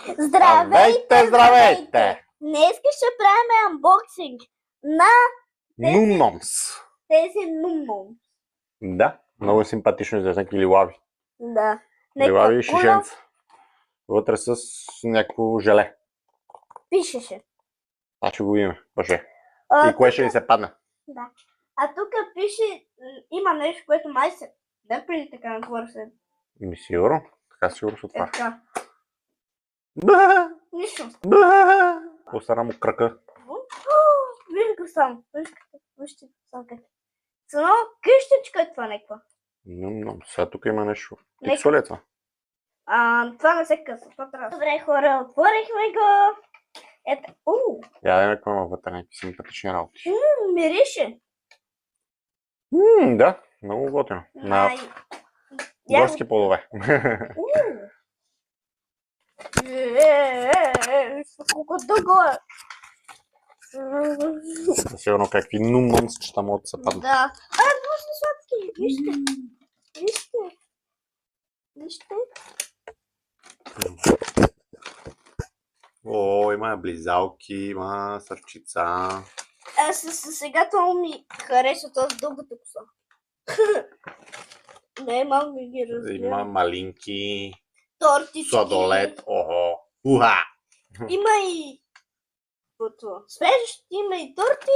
Здравейте, здравейте! Днес ще правим анбоксинг на Нумномс. тези Нумномс. Да, много симпатично изглеждат лилави. Да. Лилави шишенца. Вътре с някакво желе. Пишеше. Това ще го видим. Паше. И кое тук... ще ни се падне? Да. А тук пише, има нещо, което май се... Да, преди така натворя се. Ми сигурно. Така сигурно се отваря. Така. Нищо. Остана му кръка. Виж го само. Вижте само как. Само къщичка е това някаква. Сега тук има нещо. Тиксо ли е това? Това не се къса. Добре, хора, отворихме го. Ето. Я да някаква има вътре някакви симпатични работи. Мирише. Да, много готино. На горски плодове. Колко дълго е. Сигурно какви нумномсчета могат да се паднат. Да. Много са сладки. Вижте. Вижте. О, има близалки, има сърчица. Сега това ми харесва този дългата коса. Не, малко ми ги разбира. Има малинки. Тортички. Сладолет. Охо. Уха! Има и... Свежещи, има и торти.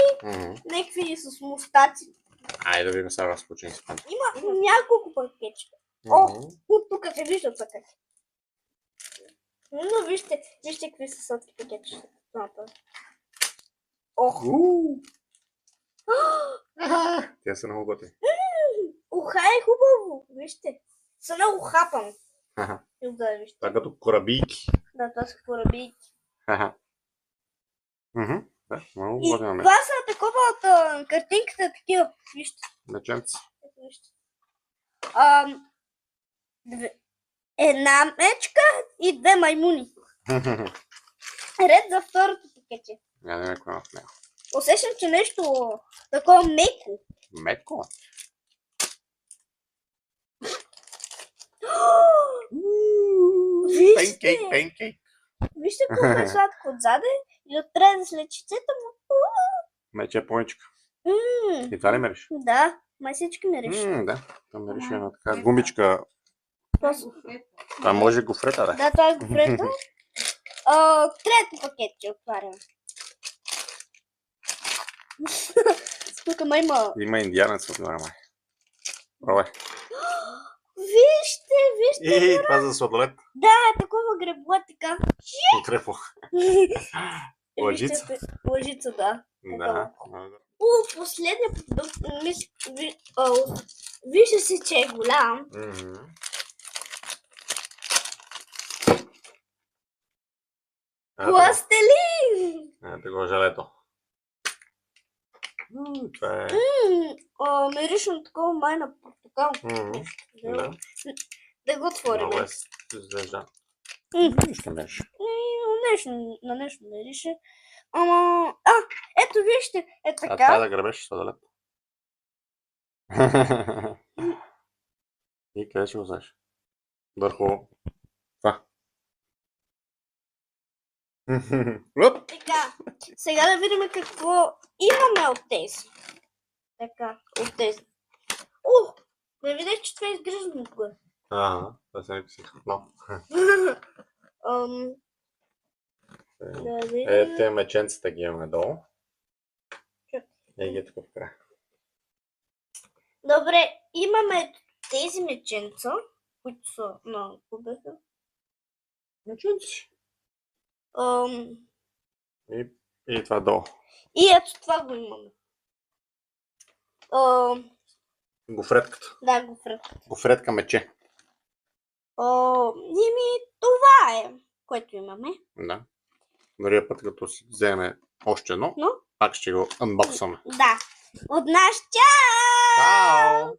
Някакви с мустаци. Айде да видим сега разпочни си. Има няколко пакетчета. От тук се виждат са как. Но вижте какви са сладки пакетчета. Те са много готини. Уха е хубаво. Вижте. Са много хапан. Това като корабийки. Да, това са корабийки. Да, много и готино. Това са такова от картинката, такива. Вижте. Меченци. Вижте. Една мечка и две маймуни. Ред за второто пакете. Я да някой в него. Усещам, че нещо такова меко. Меко? Вижте! Пенкейк. Вижте колко е сладко отзаде и отпред след чицата му. Мече е поничка. И това ли мериш? Да, май всички мериш. Да, там мериш една така гумичка. Това може гофрета, да? Да, това е гофрета. Трето пакет ще отварям. Тук май има... Има индианец отгоре, май. Пробай. Вижте! И това за сладолет. Да, такова гребло е така. Крепо. Лъжица. Лъжица, да. Да. Последния продукт, вижда се, че е голям. Пластелин! Такова желето. Това е... Мирише на такова май на портокал. Да го отворим. Много изглежда. Нищо мериш. На нещо мирише. Ето вижте, е така. Това е да гребеш сладолет. И къде ще го взеш? Върху това. Така, сега да видим какво имаме от тези. Така, от тези. Не видях, че това е изгриждано отгоре. Това се някакси хапнал. Те меченцата ги имаме долу. И ги тук в края. Добре, имаме тези меченца, които са на кубеха. Меченци. И това долу. И ето това го имаме. Гофретката. Да, гофретката. Гофретка мече. Това е, което имаме. Да. Другия път, като си вземе още едно, пак ще го анбоксваме. Да. От наш чао! Чао!